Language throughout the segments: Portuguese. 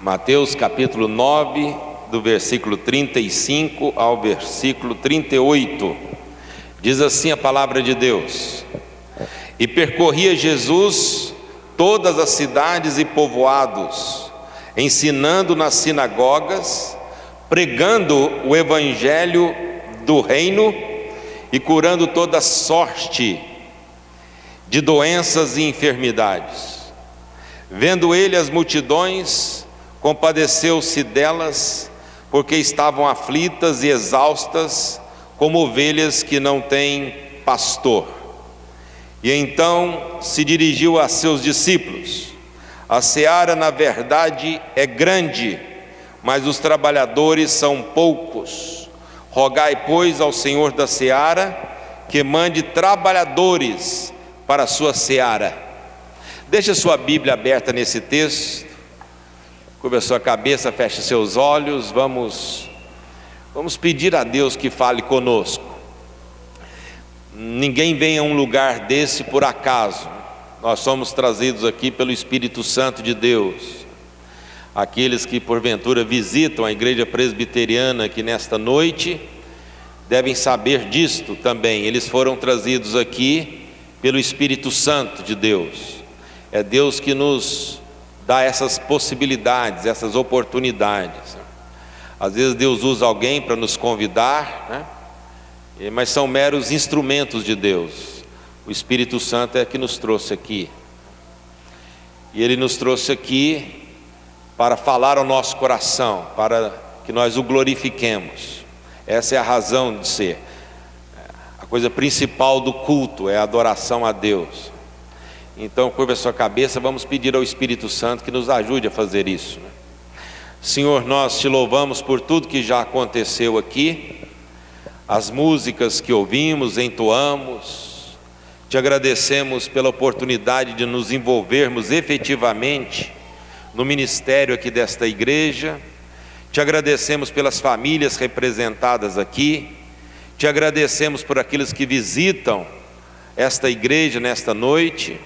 Mateus capítulo 9, do versículo 35 ao versículo 38. Diz assim a palavra de Deus: E percorria Jesus todas as cidades e povoados, ensinando nas sinagogas, pregando o evangelho do reino e curando toda sorte de doenças e enfermidades. Vendo ele as multidões, compadeceu-se delas, porque estavam aflitas e exaustas, como ovelhas que não têm pastor. E então se dirigiu a seus discípulos: A seara, na verdade, é grande, mas os trabalhadores são poucos. Rogai, pois, ao Senhor da seara que mande trabalhadores para a sua seara. Deixa sua Bíblia aberta nesse texto. Curva a sua cabeça, feche seus olhos. Vamos pedir a Deus que fale conosco. Ninguém vem a um lugar desse por acaso. Nós somos trazidos aqui pelo Espírito Santo de Deus. Aqueles que porventura visitam a igreja presbiteriana aqui nesta noite devem saber disto também. Eles foram trazidos aqui pelo Espírito Santo de Deus. É Deus que nos dá essas possibilidades, essas oportunidades. Às vezes Deus usa alguém para nos convidar, mas são meros instrumentos de Deus. O Espírito Santo é que nos trouxe aqui. E Ele nos trouxe aqui para falar ao nosso coração, para que nós o glorifiquemos. Essa é a razão de ser. A coisa principal do culto é a adoração a Deus. Então, curva a sua cabeça, vamos pedir ao Espírito Santo que nos ajude a fazer isso. Senhor, nós te louvamos por tudo que já aconteceu aqui, as músicas que ouvimos, entoamos. Te agradecemos pela oportunidade de nos envolvermos efetivamente no ministério aqui desta igreja. Te agradecemos pelas famílias representadas aqui. Te agradecemos por aqueles que visitam esta igreja nesta noite.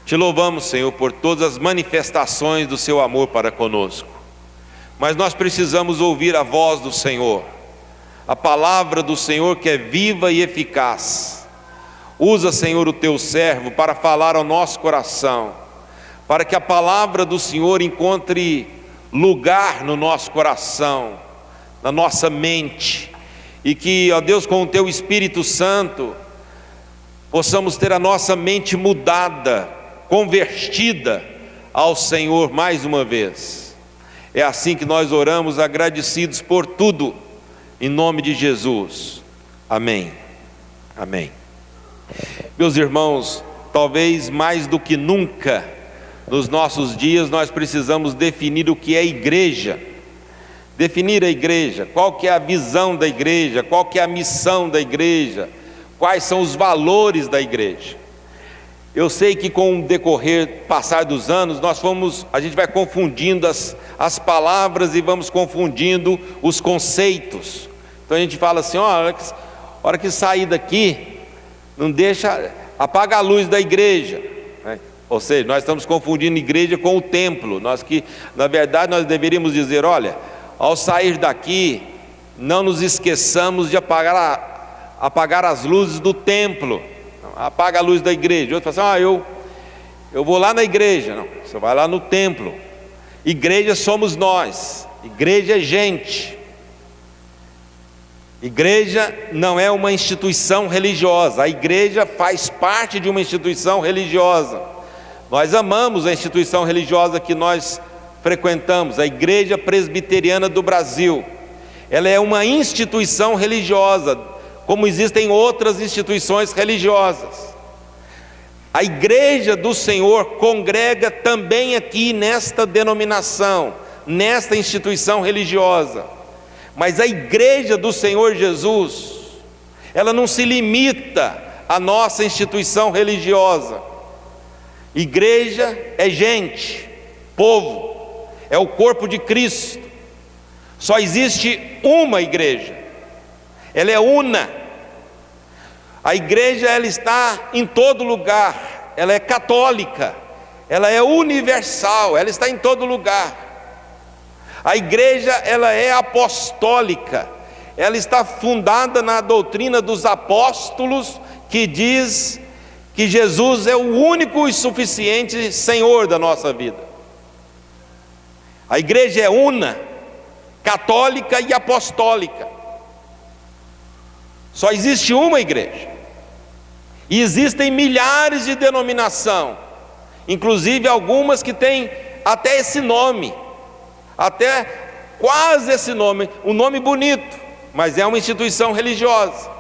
Te louvamos, Senhor, por todas as manifestações do seu amor para conosco. Mas nós precisamos ouvir a voz do Senhor, a palavra do Senhor que é viva e eficaz. Usa, Senhor, o teu servo para falar ao nosso coração, para que a palavra do Senhor encontre lugar no nosso coração, na nossa mente, e que, ó Deus, com o teu Espírito Santo, possamos ter a nossa mente mudada, convertida ao Senhor mais uma vez. É assim que nós oramos, agradecidos por tudo, em nome de Jesus. Amém. Amém. Meus irmãos, talvez mais do que nunca, nos nossos dias, nós precisamos definir o que é igreja. Definir a igreja, qual que é a visão da igreja, qual que é a missão da igreja, quais são os valores da igreja. Eu sei que com o decorrer, passar dos anos, a gente vai confundindo as palavras e vamos confundindo os conceitos. Então a gente fala assim: ó, a hora que sair daqui, não deixa, apaga a luz da igreja, né? Ou seja, nós estamos confundindo igreja com o templo. Na verdade, nós deveríamos dizer: olha, ao sair daqui, não nos esqueçamos de apagar as luzes do templo. Apaga a luz da igreja. Outro fala assim: eu vou lá na igreja. Não, você vai lá no templo. Igreja somos nós. Igreja é gente. Igreja não é uma instituição religiosa. A igreja faz parte de uma instituição religiosa. Nós amamos a instituição religiosa que nós frequentamos, a Igreja Presbiteriana do Brasil. Ela é uma instituição religiosa, como existem outras instituições religiosas. A igreja do Senhor congrega também aqui nesta denominação, nesta instituição religiosa. Mas a igreja do Senhor Jesus, ela não se limita à nossa instituição religiosa. Igreja é gente, povo, é o corpo de Cristo. Só existe uma igreja. Ela é una. A igreja, ela está em todo lugar. Ela é católica. Ela é universal. Ela está em todo lugar. A igreja, ela é apostólica, ela está fundada na doutrina dos apóstolos, que diz que Jesus é o único e suficiente Senhor da nossa vida. A igreja é una, católica e apostólica. Só existe uma igreja. E existem milhares de denominações, inclusive algumas que têm até esse nome, até quase esse nome, um nome bonito, mas é uma instituição religiosa.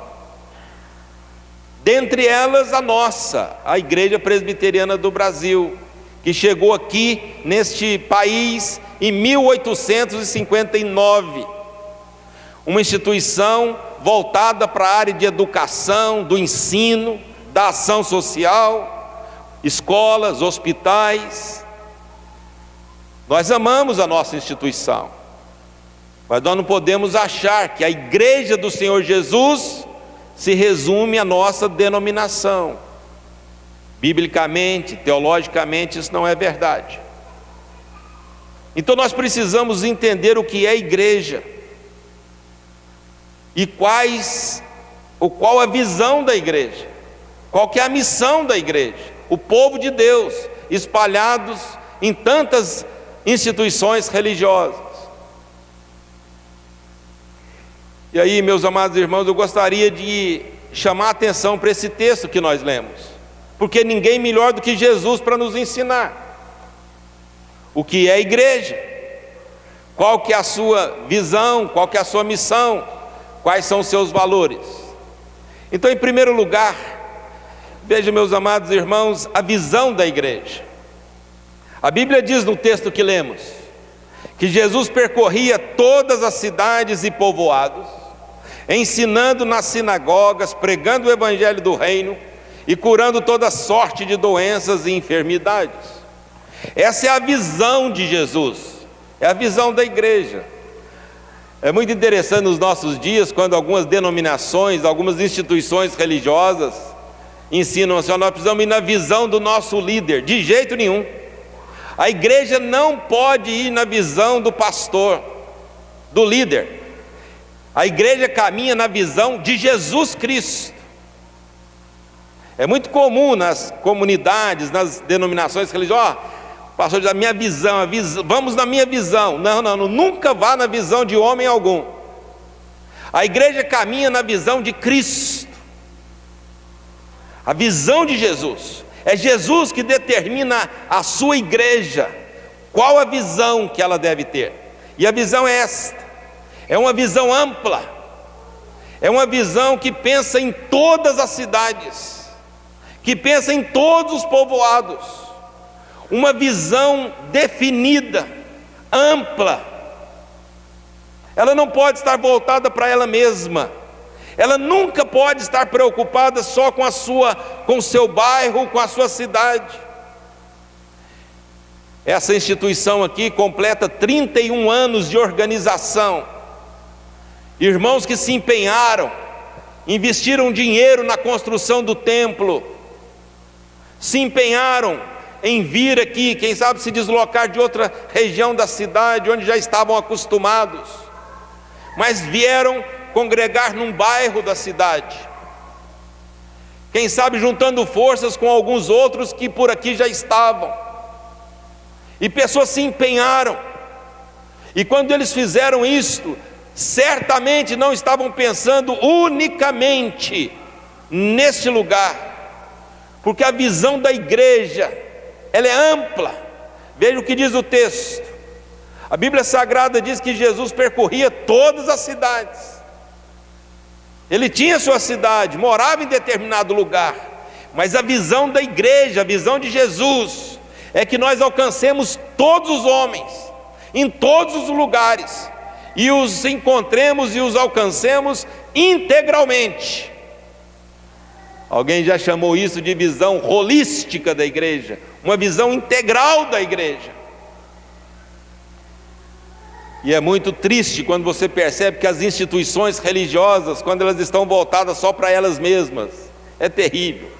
Dentre elas a nossa, a Igreja Presbiteriana do Brasil, que chegou aqui neste país em 1859, uma instituição voltada para a área de educação, do ensino, da ação social, escolas, hospitais. Nós amamos a nossa instituição, mas nós não podemos achar que a igreja do Senhor Jesus se resume à nossa denominação. Biblicamente, teologicamente, isso não é verdade. Então nós precisamos entender o que é igreja e qual a visão da igreja, qual que é a missão da igreja, o povo de Deus espalhados em tantas instituições religiosas. E aí, meus amados irmãos, eu gostaria de chamar a atenção para esse texto que nós lemos, porque ninguém melhor do que Jesus para nos ensinar o que é a igreja, qual que é a sua visão, qual que é a sua missão, quais são os seus valores. Então, em primeiro lugar, veja, meus amados irmãos, a visão da igreja. A Bíblia diz no texto que lemos, que Jesus percorria todas as cidades e povoados, ensinando nas sinagogas, pregando o evangelho do reino e curando toda sorte de doenças e enfermidades. Essa é a visão de Jesus, é a visão da igreja. É muito interessante nos nossos dias, quando algumas denominações, algumas instituições religiosas ensinam assim: nós precisamos ir na visão do nosso líder. De jeito nenhum. A igreja não pode ir na visão do pastor, do líder. A igreja caminha na visão de Jesus Cristo. É muito comum nas comunidades, nas denominações religiosas: pastor diz, a minha visão, vamos na minha visão. Não, nunca vá na visão de homem algum. A igreja caminha na visão de Cristo, a visão de Jesus. É Jesus que determina a sua igreja, qual a visão que ela deve ter. E a visão é esta, é uma visão ampla, é uma visão que pensa em todas as cidades, que pensa em todos os povoados, uma visão definida, ampla. Ela não pode estar voltada para ela mesma. Ela nunca pode estar preocupada só com o seu bairro, com a sua cidade. Essa instituição aqui completa 31 anos de organização. Irmãos que se empenharam, investiram dinheiro na construção do templo, se empenharam em vir aqui, quem sabe se deslocar de outra região da cidade, onde já estavam acostumados, mas vieram congregar num bairro da cidade, quem sabe juntando forças com alguns outros que por aqui já estavam, e pessoas se empenharam, e quando eles fizeram isto, certamente não estavam pensando unicamente neste lugar, porque a visão da igreja, ela é ampla. Veja o que diz o texto. A Bíblia Sagrada diz que Jesus percorria todas as cidades. Ele tinha sua cidade, morava em determinado lugar, mas a visão da igreja, a visão de Jesus, é que nós alcancemos todos os homens, em todos os lugares, e os encontremos e os alcancemos integralmente. Alguém já chamou isso de visão holística da igreja, uma visão integral da igreja. E é muito triste quando você percebe que as instituições religiosas, quando elas estão voltadas só para elas mesmas, é terrível.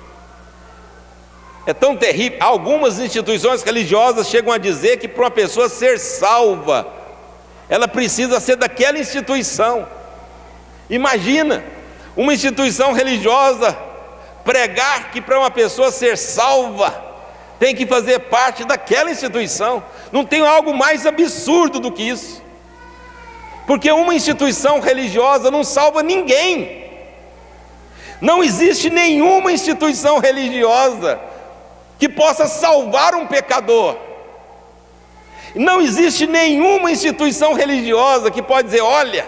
É tão terrível. Algumas instituições religiosas chegam a dizer que para uma pessoa ser salva, ela precisa ser daquela instituição. Imagina, uma instituição religiosa pregar que para uma pessoa ser salva, tem que fazer parte daquela instituição. Não tem algo mais absurdo do que isso, porque uma instituição religiosa não salva ninguém. Não existe nenhuma instituição religiosa que possa salvar um pecador. Não existe nenhuma instituição religiosa que pode dizer: olha,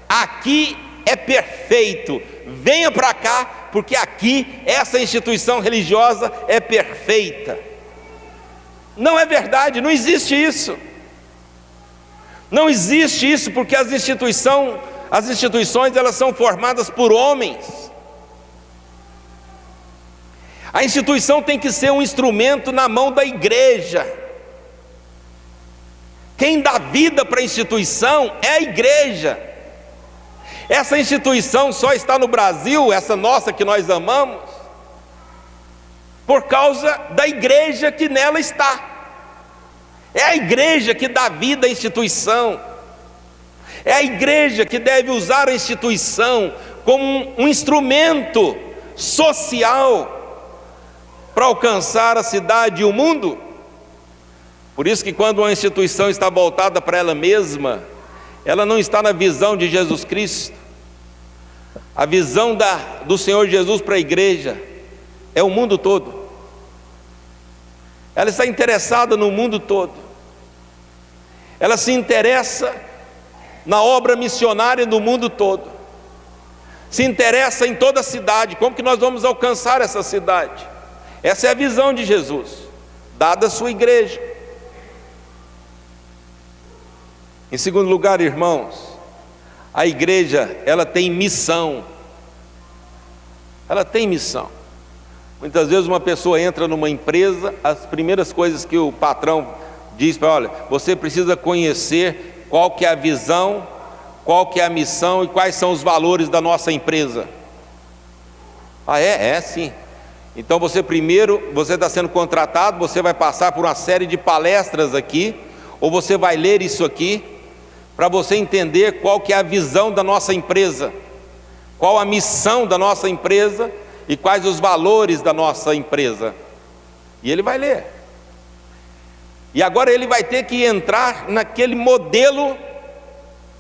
aqui é perfeito, venha para cá, porque aqui essa instituição religiosa é perfeita. Não é verdade, não existe isso. Não existe isso, porque as instituições elas são formadas por homens. A instituição tem que ser um instrumento na mão da igreja. Quem dá vida para a instituição é a igreja. Essa instituição só está no Brasil, essa nossa que nós amamos, por causa da igreja que nela está. É a igreja que dá vida à instituição. É a igreja que deve usar a instituição como um instrumento social para alcançar a cidade e o mundo. Por isso que quando uma instituição está voltada para ela mesma, ela não está na visão de Jesus Cristo. A visão do Senhor Jesus para a igreja é o mundo todo. Ela está interessada no mundo todo. Ela se interessa na obra missionária do mundo todo. Se interessa em toda a cidade. Como que nós vamos alcançar essa cidade? Essa é a visão de Jesus, dada a sua igreja. Em segundo lugar, irmãos, a igreja, ela tem missão. Ela tem missão. Muitas vezes uma pessoa entra numa empresa, as primeiras coisas que o patrão diz para ela: olha, você precisa conhecer qual que é a visão, qual que é a missão e quais são os valores da nossa empresa. Ah, é sim. Então você está sendo contratado, você vai passar por uma série de palestras aqui, ou você vai ler isso aqui, para você entender qual que é a visão da nossa empresa, qual a missão da nossa empresa e quais os valores da nossa empresa. E ele vai ler. E agora ele vai ter que entrar naquele modelo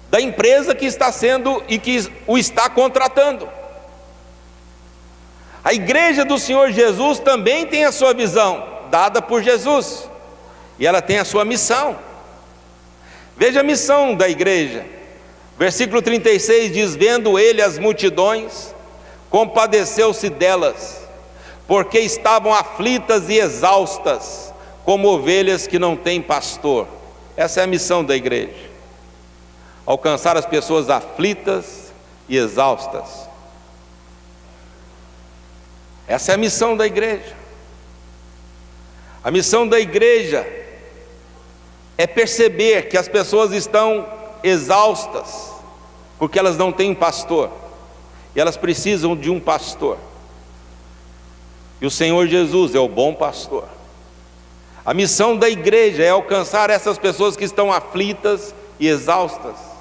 da empresa que está sendo e que o está contratando. A igreja do Senhor Jesus também tem a sua visão, dada por Jesus, e ela tem a sua missão. Veja a missão da igreja. Versículo 36 diz: vendo ele as multidões, compadeceu-se delas, porque estavam aflitas e exaustas, como ovelhas que não têm pastor. Essa é a missão da igreja: alcançar as pessoas aflitas e exaustas. Essa é a missão da igreja. A missão da igreja é perceber que as pessoas estão exaustas, porque elas não têm um pastor, e elas precisam de um pastor. E o Senhor Jesus é o bom pastor. A missão da igreja é alcançar essas pessoas que estão aflitas e exaustas.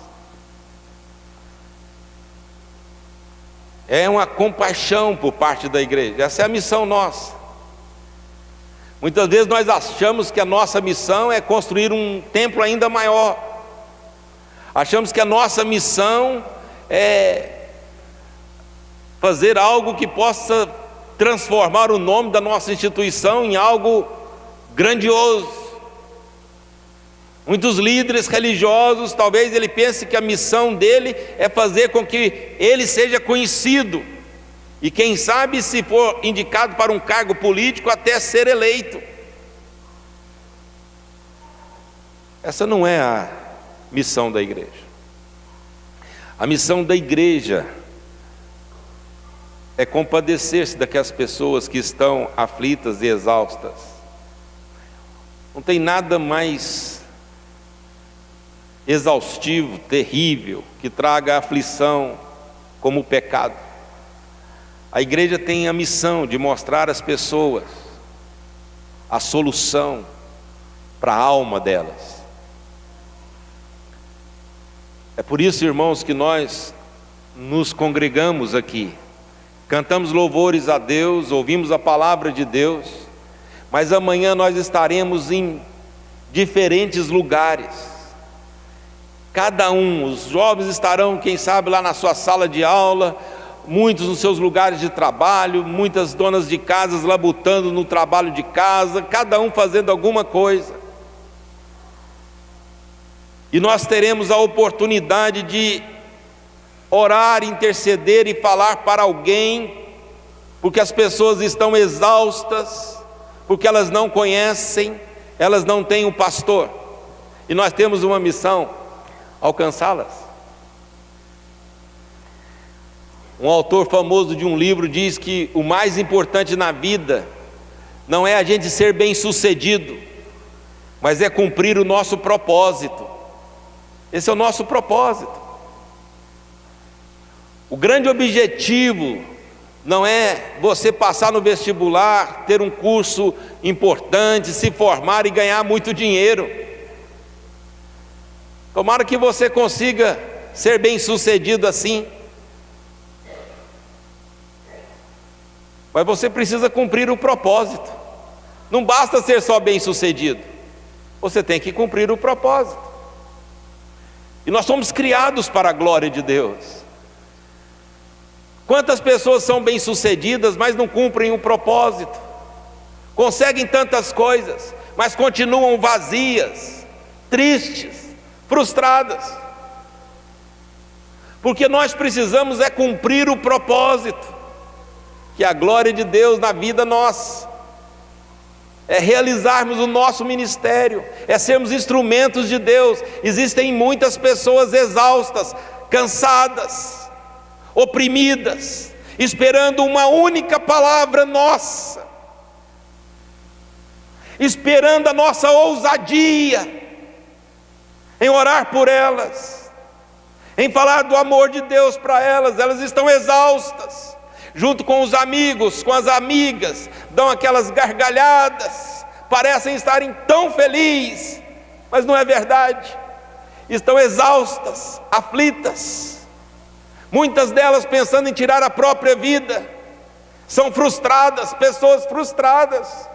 É uma compaixão por parte da igreja. Essa é a missão nossa. Muitas vezes nós achamos que a nossa missão é construir um templo ainda maior. Achamos que a nossa missão é fazer algo que possa transformar o nome da nossa instituição em algo grandioso. Muitos líderes religiosos, talvez ele pense que a missão dele é fazer com que ele seja conhecido, e quem sabe, se for indicado para um cargo político, até ser eleito. Essa não é a missão da igreja. A missão da igreja é compadecer-se daquelas pessoas que estão aflitas e exaustas. Não tem nada mais exaustivo, terrível, que traga aflição como o pecado. A igreja tem a missão de mostrar às pessoas a solução para a alma delas. É por isso, irmãos, que nós nos congregamos aqui, cantamos louvores a Deus, ouvimos a palavra de Deus, mas amanhã nós estaremos em diferentes lugares. Cada um, os jovens estarão, quem sabe, lá na sua sala de aula, muitos nos seus lugares de trabalho, muitas donas de casas labutando no trabalho de casa, cada um fazendo alguma coisa. E nós teremos a oportunidade de orar, interceder e falar para alguém, porque as pessoas estão exaustas, porque elas não conhecem, elas não têm um pastor, e nós temos uma missão: alcançá-las. Um autor famoso de um livro diz que o mais importante na vida não é a gente ser bem-sucedido, mas é cumprir o nosso propósito. Esse é o nosso propósito. O grande objetivo não é você passar no vestibular, ter um curso importante, se formar e ganhar muito dinheiro. Tomara que você consiga ser bem-sucedido assim. Mas você precisa cumprir o propósito. Não basta ser só bem-sucedido, você tem que cumprir o propósito. E nós somos criados para a glória de Deus. Quantas pessoas são bem-sucedidas, mas não cumprem o propósito? Conseguem tantas coisas, mas continuam vazias, tristes, frustradas. Porque nós precisamos é cumprir o propósito, que é a glória de Deus na vida nossa, é realizarmos o nosso ministério, é sermos instrumentos de Deus. Existem muitas pessoas exaustas, cansadas, oprimidas, esperando uma única palavra nossa, esperando a nossa ousadia em orar por elas, em falar do amor de Deus para elas. Elas estão exaustas, junto com os amigos, com as amigas, dão aquelas gargalhadas, parecem estarem tão felizes, mas não é verdade. Estão exaustas, aflitas, muitas delas pensando em tirar a própria vida, são frustradas, pessoas frustradas.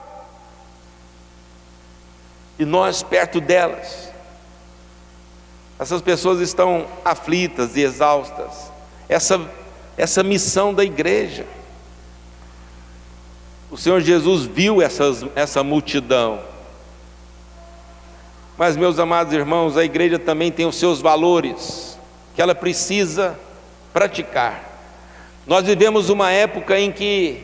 E nós perto delas, essas pessoas estão aflitas e exaustas. Essa missão da igreja, o Senhor Jesus viu essa multidão. Mas, meus amados irmãos, a igreja também tem os seus valores, que ela precisa praticar. Nós vivemos uma época em que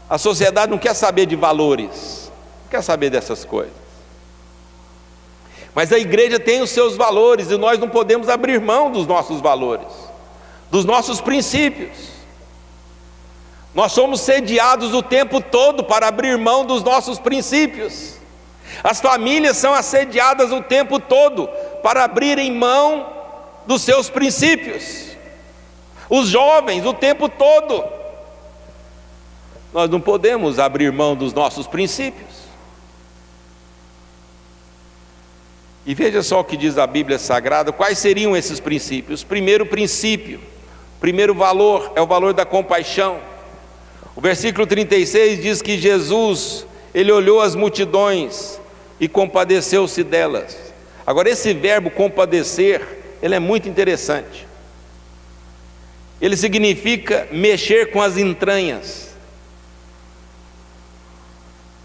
a sociedade não quer saber de valores, não quer saber dessas coisas. Mas a igreja tem os seus valores, e nós não podemos abrir mão dos nossos valores, dos nossos princípios. Nós somos sediados o tempo todo para abrir mão dos nossos princípios. As famílias são assediadas o tempo todo para abrirem mão dos seus princípios. Os jovens o tempo todo. Nós não podemos abrir mão dos nossos princípios. E veja só o que diz a Bíblia Sagrada. Quais seriam esses princípios? Primeiro princípio, primeiro valor, é o valor da compaixão. O versículo 36 diz que Jesus, ele olhou as multidões e compadeceu-se delas. Agora, esse verbo compadecer, ele é muito interessante. Ele significa mexer com as entranhas.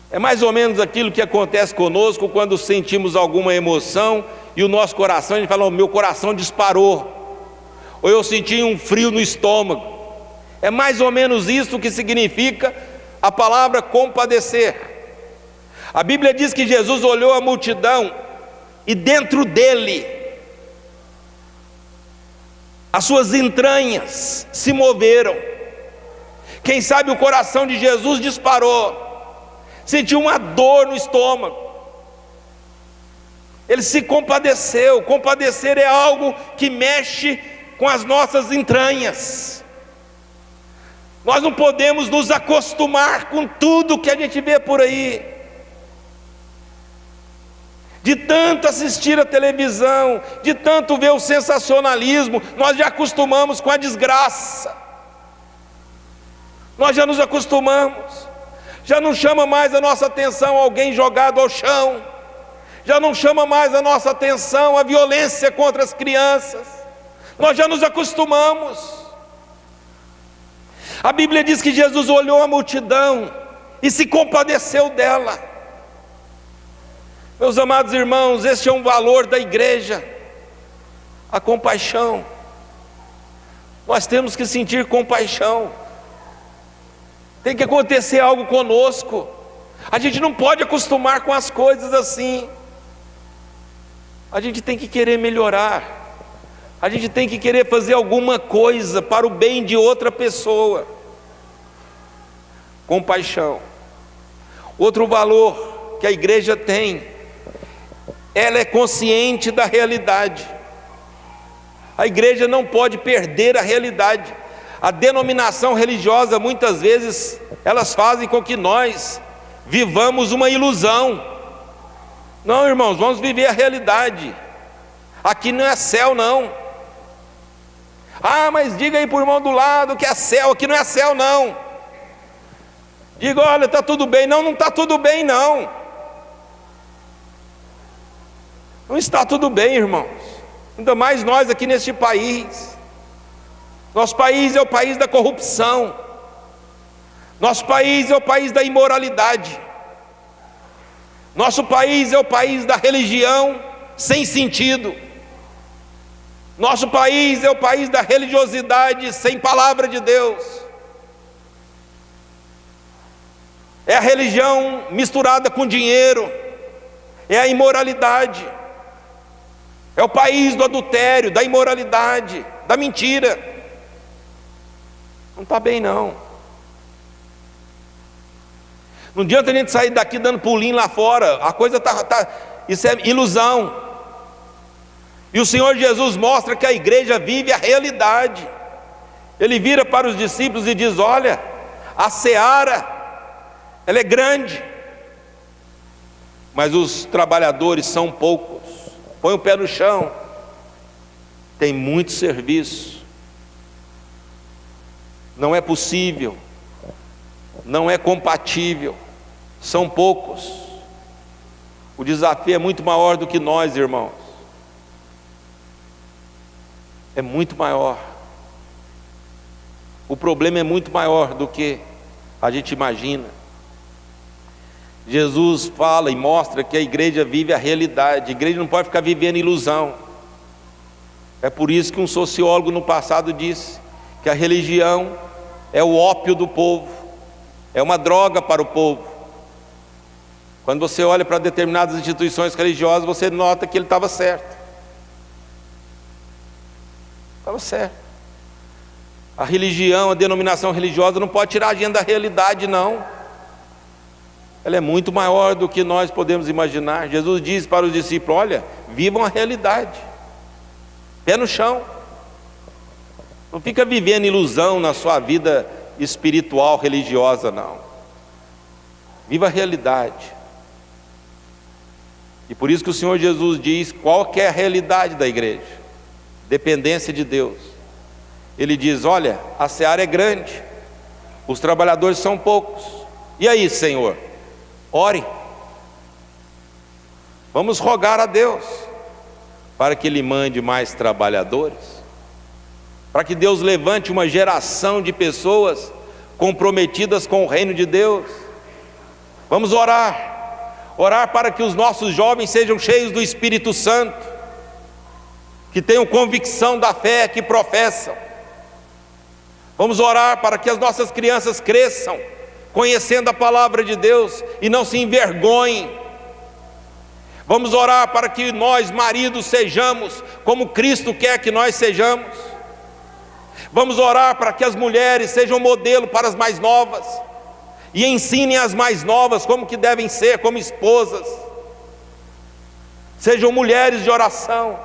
É mais ou menos aquilo que acontece conosco quando sentimos alguma emoção e o nosso coração, a gente fala: o meu coração disparou, ou eu senti um frio no estômago. É mais ou menos isso que significa a palavra compadecer. A Bíblia diz que Jesus olhou a multidão e dentro dele as suas entranhas se moveram. Quem sabe o coração de Jesus disparou, sentiu uma dor no estômago. Ele se compadeceu. Compadecer é algo que mexe com as nossas entranhas. Nós não podemos nos acostumar com tudo que a gente vê por aí. De tanto assistir a televisão, de tanto ver o sensacionalismo, nós já acostumamos com a desgraça. Nós já nos acostumamos. Já não chama mais a nossa atenção alguém jogado ao chão. Já não chama mais a nossa atenção a violência contra as crianças. Nós já nos acostumamos. A Bíblia diz que Jesus olhou a multidão e se compadeceu dela. Meus amados irmãos, este é um valor da igreja, a compaixão. Nós temos que sentir compaixão. Tem que acontecer algo conosco. A gente não pode acostumar com as coisas assim. A gente tem que querer melhorar. A gente tem que querer fazer alguma coisa para o bem de outra pessoa. Compaixão. Outro valor que a igreja tem, ela é consciente da realidade. A igreja não pode perder a realidade. A denominação religiosa, muitas vezes, elas fazem com que nós vivamos uma ilusão. Não, irmãos, vamos viver a realidade. Aqui não é céu, não. Ah, mas diga aí para o irmão do lado que é céu. Aqui não é céu, não. Diga, olha, está tudo bem. Não, não está tudo bem, não. Não está tudo bem, irmãos. Ainda mais nós aqui neste país. Nosso país é o país da corrupção. Nosso país é o país da imoralidade. Nosso país é o país da religião sem sentido. Nosso país é o país da religiosidade sem palavra de Deus. É a religião misturada com dinheiro. É a imoralidade. É o país do adultério, da imoralidade, da mentira. Não está bem, não. Não adianta a gente sair daqui dando pulinho lá fora. A coisa isso é ilusão. E o Senhor Jesus mostra que a igreja vive a realidade. Ele vira para os discípulos e diz: olha, a seara, ela é grande, mas os trabalhadores são poucos. Põe o pé no chão. Tem muito serviço. Não é possível, não é compatível, são poucos. O desafio é muito maior do que nós, irmãos. É muito maior. O problema é muito maior do que a gente imagina. Jesus fala e mostra que a igreja vive a realidade. A igreja não pode ficar vivendo ilusão. É por isso que um sociólogo no passado disse que a religião é o ópio do povo, é uma droga para o povo. Quando você olha para determinadas instituições religiosas, você nota que ele estava certo. Estava certo. A religião, a denominação religiosa não pode tirar a gente da realidade, não. Ela é muito maior do que nós podemos imaginar. Jesus diz para os discípulos: olha, vivam a realidade, pé no chão. Não fica vivendo ilusão na sua vida espiritual, religiosa, não. Viva a realidade. E por isso que o Senhor Jesus diz qual que é a realidade da igreja: dependência de Deus. Ele diz: olha, a seara é grande, os trabalhadores são poucos. E aí, Senhor? Ore. Vamos rogar a Deus para que Ele mande mais trabalhadores, para que Deus levante uma geração de pessoas comprometidas com o reino de Deus. Vamos orar. Orar para que os nossos jovens sejam cheios do Espírito Santo, que tenham convicção da fé que professam. Vamos orar para que as nossas crianças cresçam conhecendo a palavra de Deus e não se envergonhem. Vamos orar para que nós, maridos, sejamos como Cristo quer que nós sejamos. Vamos orar para que as mulheres sejam modelo para as mais novas e ensinem as mais novas como que devem ser como esposas. Sejam mulheres de oração.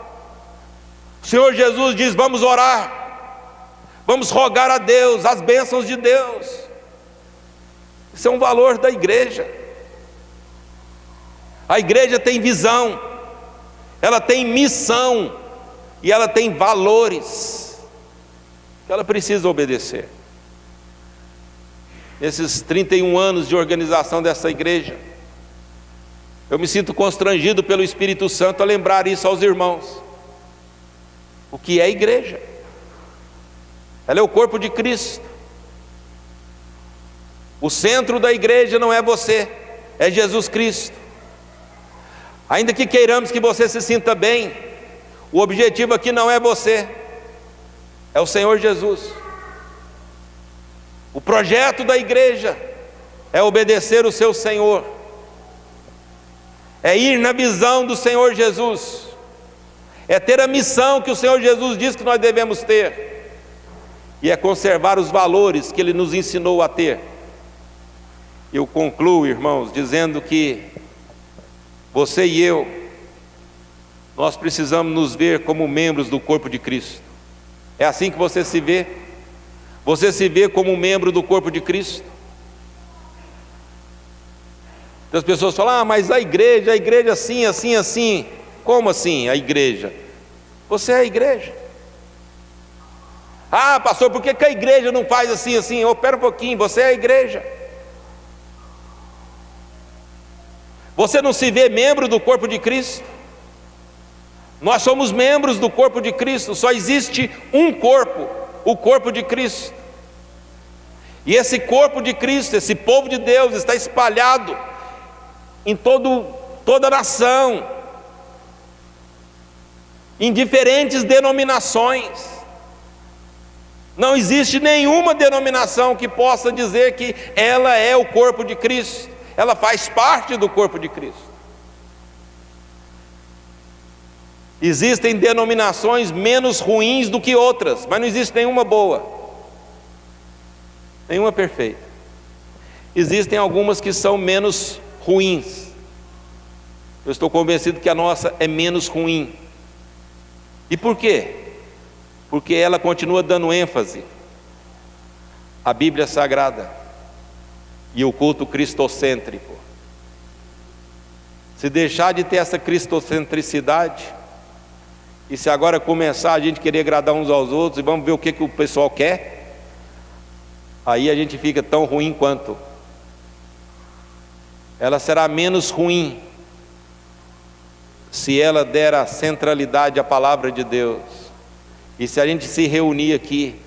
O Senhor Jesus diz: vamos orar, vamos rogar a Deus as bênçãos de Deus. Isso é um valor da igreja. A igreja tem visão. ela tem missão e ela tem valores que ela precisa obedecer. Nesses 31 anos de organização dessa igreja, eu me sinto constrangido pelo Espírito Santo a lembrar isso aos irmãos. O que é a igreja? Ela é o corpo de Cristo. O centro da igreja não é você, é Jesus Cristo. Ainda que queiramos que você se sinta bem, o objetivo aqui não é você, é o Senhor Jesus. O projeto da igreja é obedecer o seu Senhor, é ir na visão do Senhor Jesus, é ter a missão que o Senhor Jesus diz que nós devemos ter, e é conservar os valores que Ele nos ensinou a ter. Eu concluo, irmãos, dizendo que você e eu, nós precisamos nos ver como membros do corpo de Cristo. É assim que você se vê? Você se vê como membro do corpo de Cristo? As pessoas falam, mas a igreja assim, assim, assim. Como assim a igreja? Você é a igreja. Ah, pastor, por que a igreja não faz assim, assim? Espera um pouquinho, você é a igreja. Você não se vê membro do corpo de Cristo? Nós somos membros do corpo de Cristo, só existe um corpo, o corpo de Cristo. E esse corpo de Cristo, esse povo de Deus está espalhado em toda a nação, em diferentes denominações. Não existe nenhuma denominação que possa dizer que ela é o corpo de Cristo, ela faz parte do corpo de Cristo. Existem denominações menos ruins do que outras, mas não existe nenhuma boa, nenhuma perfeita. Existem algumas que são menos ruins. Eu estou convencido que a nossa é menos ruim. E por quê? Porque ela continua dando ênfase à Bíblia Sagrada e o culto cristocêntrico. Se deixar de ter essa cristocentricidade, e se agora começar a gente querer agradar uns aos outros, e vamos ver o que o pessoal quer, aí a gente fica tão ruim quanto. Ela será menos ruim se ela der a centralidade à palavra de Deus, e se a gente se reunir aqui,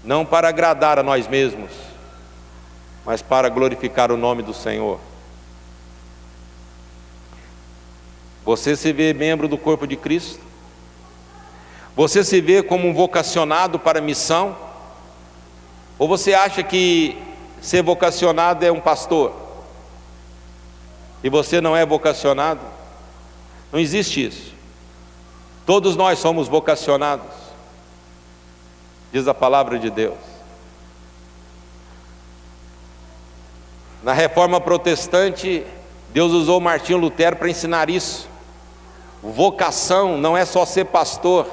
não para agradar a nós mesmos, mas para glorificar o nome do Senhor. Você se vê membro do corpo de Cristo? Você se vê como um vocacionado para a missão? Ou você acha que ser vocacionado é um pastor? E você não é vocacionado? Não existe isso. Todos nós somos vocacionados, diz a palavra de Deus. Na Reforma Protestante, Deus usou Martinho Lutero para ensinar isso. Vocação não é só ser pastor,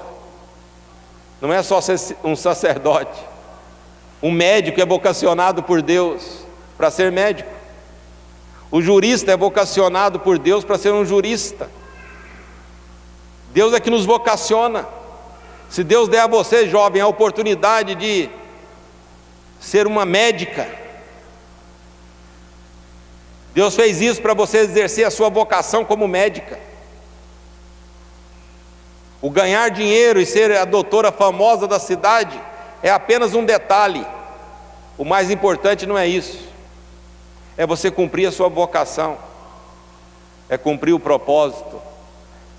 não é só ser um sacerdote. Um médico é vocacionado por Deus para ser médico. O jurista é vocacionado por Deus para ser um jurista. Deus é que nos vocaciona. Se Deus der a você, jovem, a oportunidade de ser uma médica, Deus fez isso para você exercer a sua vocação como médica. O ganhar dinheiro e ser a doutora famosa da cidade é apenas um detalhe. O mais importante não é isso. É você cumprir a sua vocação. É cumprir o propósito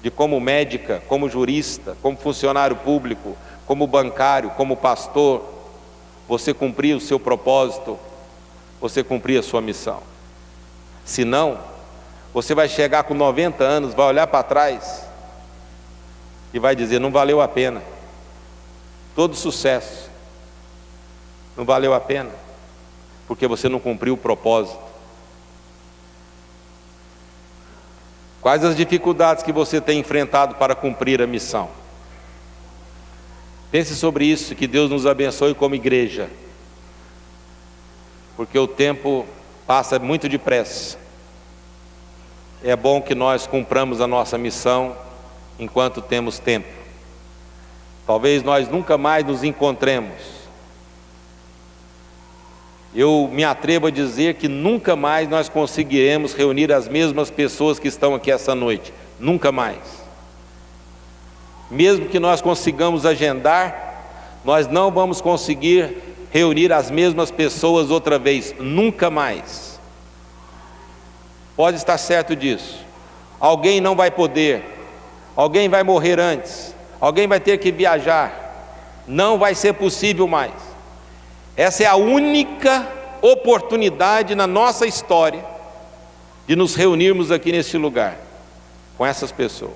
de, como médica, como jurista, como funcionário público, como bancário, como pastor, você cumprir o seu propósito, você cumprir a sua missão. Senão, você vai chegar com 90 anos, vai olhar para trás e vai dizer, não valeu a pena. Todo sucesso não valeu a pena, porque você não cumpriu o propósito. Quais as dificuldades que você tem enfrentado para cumprir a missão? Pense sobre isso, que Deus nos abençoe como igreja, porque o tempo passa muito depressa. É bom que nós cumpramos a nossa missão enquanto temos tempo. Talvez nós nunca mais nos encontremos. Eu me atrevo a dizer que nunca mais nós conseguiremos reunir as mesmas pessoas que estão aqui essa noite. Nunca mais. Mesmo que nós consigamos agendar, nós não vamos conseguir reunir as mesmas pessoas outra vez. Nunca mais. Pode estar certo disso. Alguém não vai poder. Alguém vai morrer antes. Alguém vai ter que viajar. Não vai ser possível mais. Essa é a única oportunidade na nossa história de nos reunirmos aqui neste lugar com essas pessoas.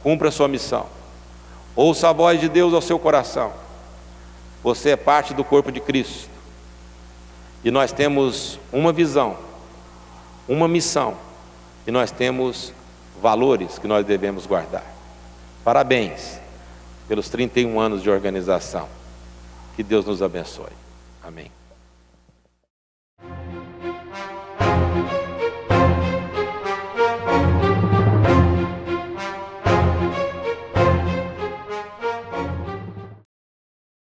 Cumpra a sua missão. Ouça a voz de Deus ao seu coração. Você é parte do corpo de Cristo. E nós temos uma visão, uma missão, e nós temos valores que nós devemos guardar. Parabéns pelos 31 anos de organização. Que Deus nos abençoe. Amém.